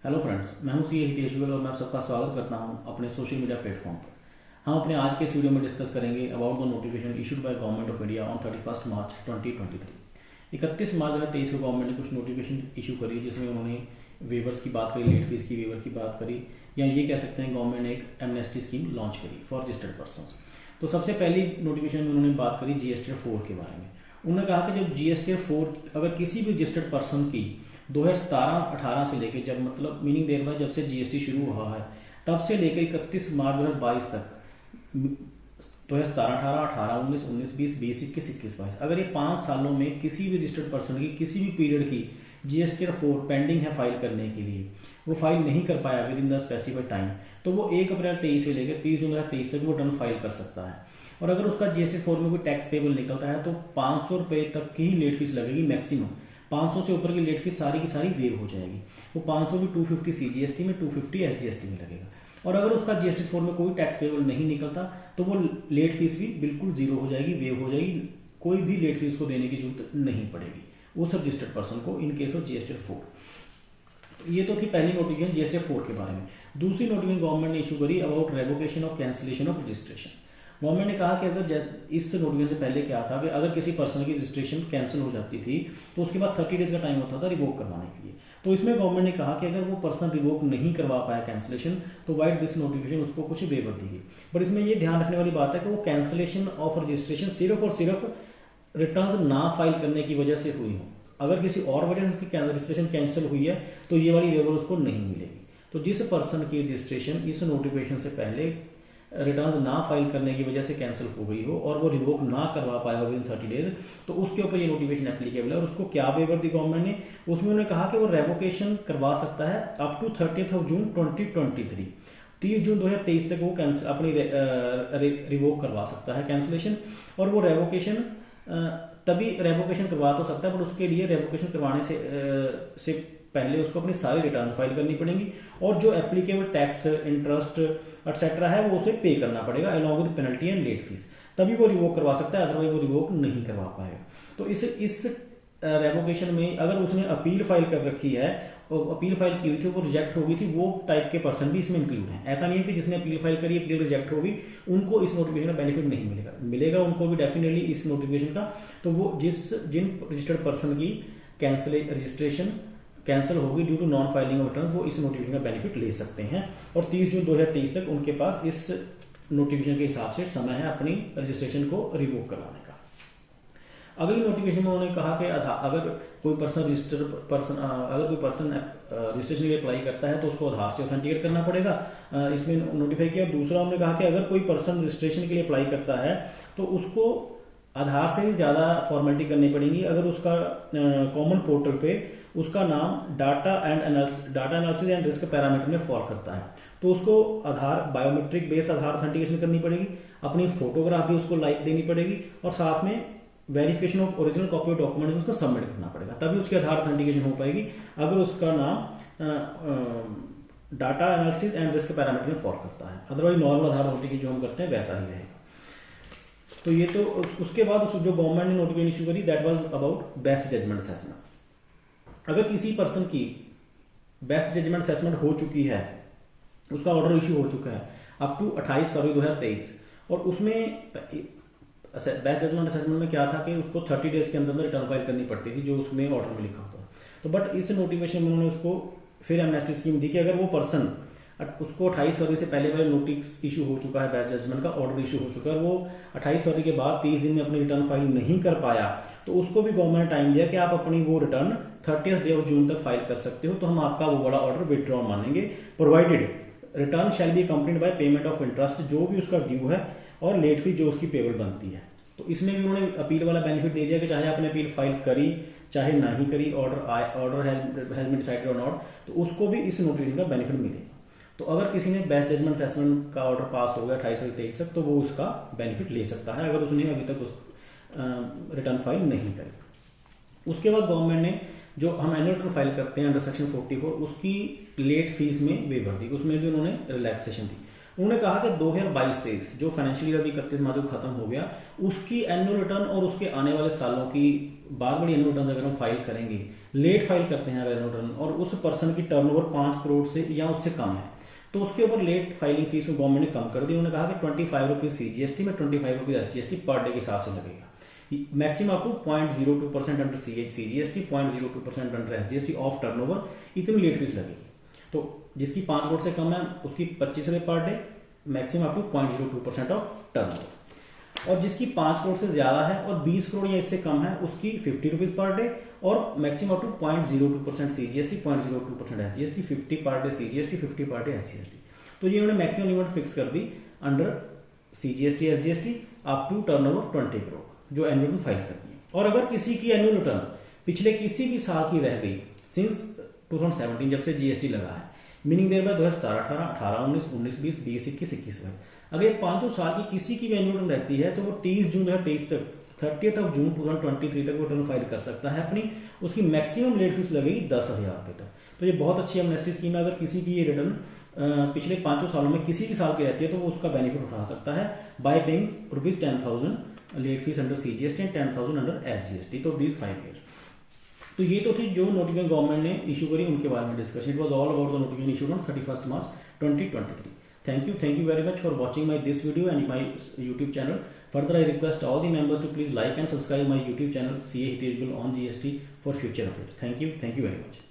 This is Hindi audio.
हेलो फ्रेंड्स, मैं हूं सीए हितेश गोयल और मैं आप सबका स्वागत करता हूं अपने सोशल मीडिया प्लेटफॉर्म पर। हम अपने आज के इस वीडियो में डिस्कस करेंगे about the notification issued by government of India on 31 मार्च 2023। 31 मार्च 2023 को गवर्नमेंट ने कुछ नोटिफिकेशन इशू करी जिसमें उन्होंने वेवर्स की बात करी, लेट फीस की वेवर की बात करी, या ये कह सकते हैं गवर्नमेंट ने एक एमनेस्टी स्कीम लॉन्च करी फॉर रजिस्टर्ड पर्सन। तो सबसे पहली नोटिफिकेशन में उन्होंने बात करी जीएसटी 4 के बारे में। उन्होंने कहा कि जो जीएसटी 4 अगर किसी भी रजिस्टर्ड पर्सन की 2017-18 से लेकर, जब मतलब मीनिंग देर बाद जब से जीएसटी शुरू हुआ है तब से लेकर 31 मार्च 2022 तक, 2017-18, 18-19, 19-20, 20-21, 21-22, अगर ये 5 सालों में किसी भी रजिस्टर्ड पर्सन की किसी भी पीरियड की जीएसटी 4 पेंडिंग है फाइल करने के लिए, वो फाइल नहीं कर पाया with in the specified time, तो वो 1 अप्रैल 23 से लेकर 30 जून 2023 तक वो रिटर्न फाइल कर सकता है। और अगर उसका जीएसटी 4 में कोई टैक्स पेबल निकलता है तो 500 रुपये तक की ही लेट फीस लगेगी मैक्सिमम। 500 से ऊपर की लेट फीस सारी की सारी वेव हो जाएगी। वो 500 भी 250 सीजीएसटी में, 250 एसजीएसटी में लगेगा। और अगर उसका जीएसटी 4 में कोई टैक्स पेबल नहीं निकलता तो वो लेट फीस भी बिल्कुल जीरो हो जाएगी, वेव हो जाएगी, कोई भी लेट फीस को देने की जरूरत नहीं पड़ेगी उस रजिस्टर्ड पर्सन को इन केस ऑफ जीएसटी 4। तो ये तो थी पहली नोटिफिकेशन जीएसटी 4 के बारे में। दूसरी नोटिफिकेशन गवर्नमेंट ने इशू करी about revocation of cancellation of registration. Government ने कहा कि अगर इस नोटिफिकेशन से पहले क्या था कि अगर किसी पर्सन की रजिस्ट्रेशन कैंसिल हो जाती थी तो उसके बाद 30 डेज का टाइम होता था रिवोक करवाने के लिए। तो इसमें गवर्नमेंट ने कहा कि अगर वो पर्सन रिवोक नहीं करवा पाया कैंसिलेशन तो वाइड दिस नोटिफिकेशन उसको कुछ वेवर दी गई। पर इसमें ये ध्यान रखने वाली बात है कि वो कैंसिलेशन ऑफ रजिस्ट्रेशन सिर्फ और सिर्फ रिटर्न ना फाइल करने की वजह से हुई हो। अगर किसी और वजह से उसकी रजिस्ट्रेशन कैंसिल हुई है तो ये वाली वेवर उसको नहीं मिलेगी। तो जिस पर्सन की रजिस्ट्रेशन इस नोटिफिकेशन से पहले रिटर्न्स ना फाइल करने की वजह से कैंसिल हो गई हो और वो रिवोक ना करवा पाया हो विद इन 30 डेज, तो उसके ऊपर ये नोटिफिकेशन एप्लीकेबल है। और उसको क्या वेवर दी गवर्नमेंट ने, उसमें उन्होंने कहा कि वो रेवोकेशन करवा सकता है अप टू 30 जून 2023, 30 जून 2023 तक वो अपनी रिवोक करवा सकता है कैंसिलेशन। और वो रेवोकेशन तभी रेवोकेशन करवा तो सकता है, बट उसके लिए रेवोकेशन करवाने से पहले उसको अपनी सारी रिटर्न्स फाइल करनी पड़ेंगी और जो एप्लीकेबल टैक्स, इंटरेस्ट एक्सेट्रा है वो उसे पे करना पड़ेगा along with penalty and let fees, तभी वो रिवोक करवा सकता है, अदरवाइज वो रिवोक नहीं करवा पाएगा। तो इस रेवोकेशन में अगर उसने अपील फाइल कर रखी है और अपील फाइल की हुई थी वो रिजेक्ट हो गई थी, वो टाइप के पर्सन भी इसमें इंक्लूड है। ऐसा नहीं है कि जिसने अपील फाइल करी अपील रिजेक्ट होगी उनको इस नोटिफिकेशन का बेनिफिट नहीं मिलेगा उनको भी डेफिनेटली इस नोटिफिकेशन का। तो वो जिन रजिस्टर्ड पर्सन की रजिस्ट्रेशन कैंसिल होगी due to non filing of returns, वो इस नोटिफिकेशन का बेनिफिट ले सकते हैं। और 30 जून 2023 तक उनके पास इस नोटिफिकेशन के हिसाब से समय है अपनी रजिस्ट्रेशन को रिवोक करवाने का। अगली नोटिफिकेशन में उन्होंने कहा कि अगर कोई पर्सन रजिस्ट्रेशन के लिए अप्लाई करता है तो उसको आधार से ऑथेंटिकेट करना पड़ेगा, इसमें नोटिफाई किया। दूसरा उन्होंने कहा कि अगर कोई पर्सन रजिस्ट्रेशन के लिए अप्लाई करता है तो उसको आधार से ही ज़्यादा फॉर्मेलिटी करनी पड़ेगी। अगर उसका कॉमन पोर्टल पे उसका नाम data analysis and risk parameter में फॉल करता है तो उसको आधार बायोमेट्रिक बेस्ड आधार ऑथेंटिकेशन करनी पड़ेगी, अपनी फोटोग्राफ भी उसको लाइक देनी पड़ेगी और साथ में verification of original copy of document भी उसको सबमिट करना पड़ेगा, तभी उसकी आधार ऑथेंटिकेशन हो पाएगी। अगर उसका नाम data analysis and risk parameter में फॉल करता है, अदरवाइज नॉर्मल आधार ऑथेंटिकेशन जो हम करते हैं वैसा ही रहेगा। तो ये तो उसके बाद जो गवर्नमेंट ने नोटिफिकेशन इशू करी that was about best judgement assessment. अगर किसी पर्सन की बेस्ट जजमेंट असेसमेंट हो चुकी है, उसका ऑर्डर इशू हो चुका है अप टू 28 फरवरी 2023, और उसमें बेस्ट जजमेंट असेसमेंट में क्या था कि उसको 30 डेज के अंदर रिटर्न फाइल करनी पड़ती थी जो उसमें ऑर्डर में लिखा होता। तो बट इस नोटिफिकेशन में उन्होंने उसको फिर एमनेस्टी स्कीम दी कि अगर वो पर्सन उसको 28 फरवरी से पहले नोटिस इशू हो चुका है, बेस्ट जजमेंट का ऑर्डर इशू हो चुका है, वो 28 फरवरी के बाद 30 दिन में अपनी रिटर्न फाइल नहीं कर पाया तो उसको भी गवर्नमेंट ने टाइम दिया कि आप अपनी वो रिटर्न 30 डे ऑफ जून तक फाइल कर सकते हो, तो हम आपका वो बड़ा ऑर्डर विड्रॉ मानेंगे, provided return shall be accompanied by payment of interest, जो भी उसका ड्यू है, और लेट फी जो उसकी पेबल बनती है। तो इसमें भी उन्होंने अपील वाला बेनिफिट दे दिया कि चाहे आपने अपील फाइल करी चाहे नहीं करी, ऑर्डर हैज बीन डिसाइडेड और नॉट, तो उसको भी इस नोटिफिकेशन का बेनिफिट मिलेगा। तो अगर किसी ने बेस्ट जजमेंट असेसमेंट का ऑर्डर पास हो गया 28 फरवरी 23 तक तो वो उसका बेनिफिट ले सकता है अगर उसने अभी तक रिटर्न फाइल नहीं करी। उसके बाद गवर्नमेंट ने जो हम एनुअल रिटर्न फाइल करते हैं अंडर सेक्शन 44 उसकी लेट फीस में वेवर दी, उसमें भी उन्होंने रिलैक्सेशन दी। उन्होंने कहा कि 2022 से जो फाइनेंशियल ईयर अभी 31 मार्च को खत्म हो गया उसकी एनुअल रिटर्न और उसके आने वाले सालों की बाद बड़ी एनुअल रिटर्न अगर हम फाइल करेंगे लेट फाइल करते हैं अगर रिटर्न और उस पर्सन की टर्नओवर 5 करोड़ से या उससे कम है तो उसके ऊपर लेट फाइलिंग फीस गवर्नमेंट ने कम कर दी। उन्होंने कहा कि 25 रुपीज CGST में 25 रुपीज SGST पर डे के हिसाब से लगेगा। मैक्सिमम आपको 0.02% under CGST, 0.02% under SGST of turnover, इतनी लेट फीस लगेगी। तो जिसकी 5 करोड़ से कम है उसकी 25 रुपये पर डे, मैक्सिमम आपको 0.02% ऑफ टर्नओवर। और जिसकी 5 करोड़ से ज्यादा है और 20 करोड़ या इससे कम है उसकी 50 रुपीज पर डे और maximum up to 0.02% CGST, 0.02% SGST, 50 per day CGST, 50 per day SGST। तो ये उन्होंने मैक्सिमम लिमिट फिक्स कर दी under CGST SGST up to turnover 20 crore जो एनुअल रिटर्न फाइल करनी है। और अगर किसी की एनुअल रिटर्न पिछले किसी भी साल की रह गई सिंस 2017 जब से GST लगा है, मीनिंग देयर बाय 2017, 18, 19, 20, 20, 21, 22, अगर ये 5 साल की किसी की भी एनुअल रिटर्न रहती है तो वो 30 जून 2023 तक 30 जून 2023 तक वो रिटर्न फाइल कर सकता है अपनी। उसकी मैक्सिमम लेट फीस लगेगी 10,000 रुपये तक। तो ये बहुत अच्छी एमनेस्टी स्कीम है। अगर किसी की ये रिटर्न पिछले 5 सालों में किसी भी साल की रहती है तो वो उसका बेनिफिट उठा सकता है by paying ₹10,000 late fee under CGST and 10,000 under SGST। तो दीज 5 ईयर्स। तो ये तो थी जो नोटिफिकेशन गवर्नमेंट ने इशू करी उनके बारे में discussion. It was all about the notification issued on 31 March 2023। Thank you very much for watching this video and my YouTube channel. Further, I request all the members to please like and subscribe my YouTube channel CA Hitesh Gill on GST for future updates. Thank you very much.